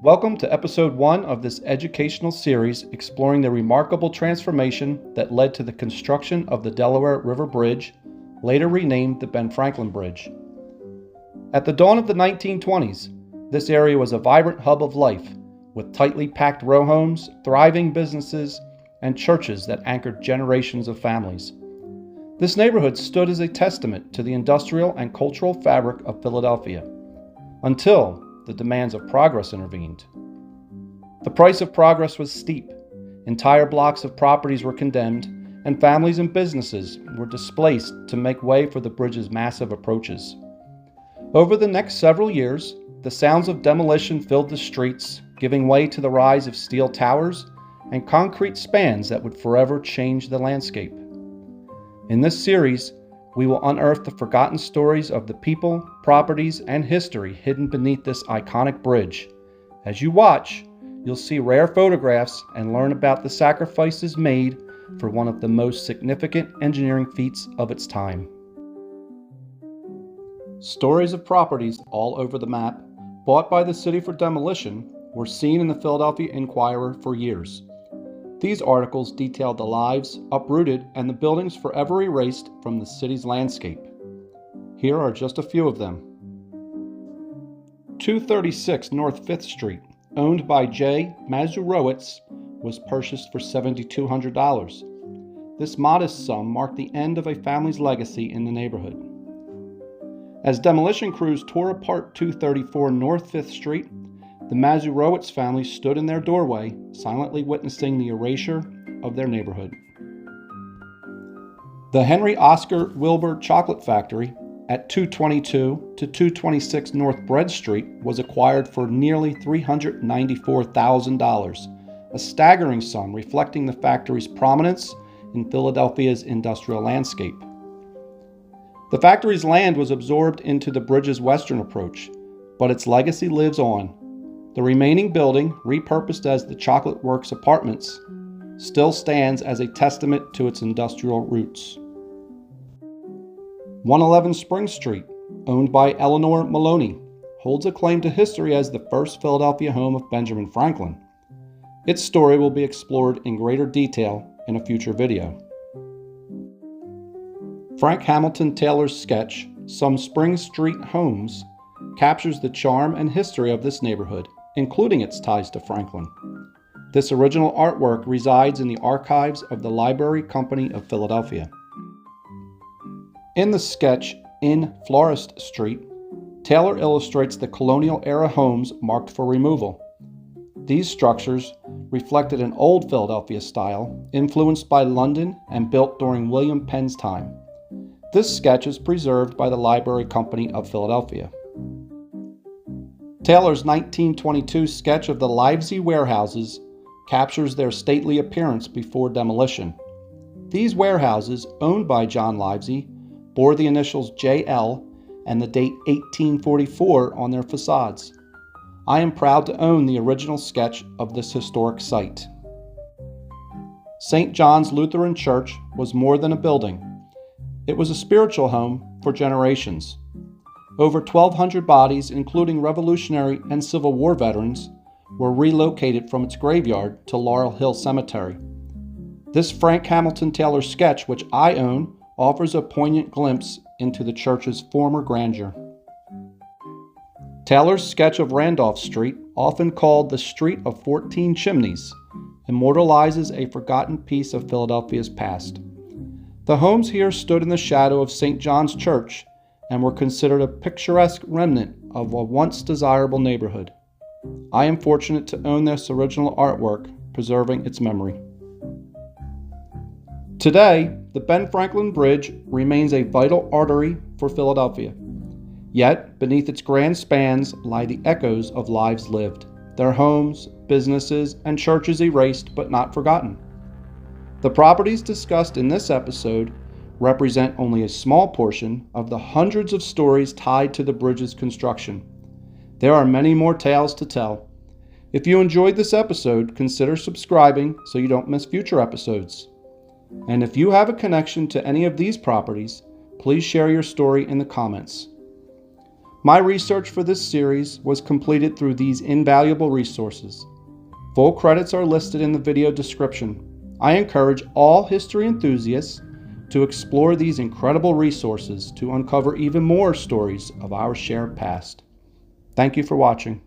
Welcome to episode 1 of this educational series exploring the remarkable transformation that led to the construction of the Delaware River Bridge, later renamed the Ben Franklin Bridge. At the dawn of the 1920s, this area was a vibrant hub of life, with tightly packed row homes, thriving businesses, and churches that anchored generations of families. This neighborhood stood as a testament to the industrial and cultural fabric of Philadelphia, until the demands of progress intervened. The price of progress was steep. Entire blocks of properties were condemned, and families and businesses were displaced to make way for the bridge's massive approaches. Over the next several years, the sounds of demolition filled the streets, giving way to the rise of steel towers and concrete spans that would forever change the landscape. In this series, we will unearth the forgotten stories of the people, properties, and history hidden beneath this iconic bridge. As you watch, you'll see rare photographs and learn about the sacrifices made for one of the most significant engineering feats of its time. Stories of properties all over the map, bought by the city for demolition, were seen in the Philadelphia Inquirer for years. These articles detailed the lives uprooted and the buildings forever erased from the city's landscape. Here are just a few of them. 236 North 5th Street, owned by J. Mazurowitz, was purchased for $7,200. This modest sum marked the end of a family's legacy in the neighborhood. As demolition crews tore apart 234 North 5th Street, the Mazurowitz family stood in their doorway, silently witnessing the erasure of their neighborhood. The Henry Oscar Wilbur Chocolate Factory at 222 to 226 North Bread Street was acquired for nearly $394,000, a staggering sum reflecting the factory's prominence in Philadelphia's industrial landscape. The factory's land was absorbed into the bridge's western approach, but its legacy lives on. The remaining building, repurposed as the Chocolate Works Apartments, still stands as a testament to its industrial roots. 111 Spring Street, owned by Eleanor Maloney, holds a claim to history as the first Philadelphia home of Benjamin Franklin. Its story will be explored in greater detail in a future video. Frank Hamilton Taylor's sketch, Some Spring Street Homes, captures the charm and history of this neighborhood, including its ties to Franklin. This original artwork resides in the archives of the Library Company of Philadelphia. In the sketch, In Florist Street, Taylor illustrates the colonial-era homes marked for removal. These structures reflected an old Philadelphia style, influenced by London and built during William Penn's time. This sketch is preserved by the Library Company of Philadelphia. Taylor's 1922 sketch of the Livesey warehouses captures their stately appearance before demolition. These warehouses, owned by John Livesey, bore the initials JL and the date 1844 on their facades. I am proud to own the original sketch of this historic site. St. John's Lutheran Church was more than a building. It was a spiritual home for generations. Over 1,200 bodies, including Revolutionary and Civil War veterans, were relocated from its graveyard to Laurel Hill Cemetery. This Frank Hamilton Taylor sketch, which I own, offers a poignant glimpse into the church's former grandeur. Taylor's sketch of Randolph Street, often called the Street of 14 Chimneys, immortalizes a forgotten piece of Philadelphia's past. The homes here stood in the shadow of St. John's Church and were considered a picturesque remnant of a once desirable neighborhood. I am fortunate to own this original artwork, preserving its memory. Today, the Ben Franklin Bridge remains a vital artery for Philadelphia. Yet, beneath its grand spans lie the echoes of lives lived, their homes, businesses, and churches erased but not forgotten. The properties discussed in this episode represent only a small portion of the hundreds of stories tied to the bridge's construction. There are many more tales to tell. If you enjoyed this episode, consider subscribing so you don't miss future episodes. And if you have a connection to any of these properties, please share your story in the comments. My research for this series was completed through these invaluable resources. Full credits are listed in the video description. I encourage all history enthusiasts to explore these incredible resources to uncover even more stories of our shared past. Thank you for watching.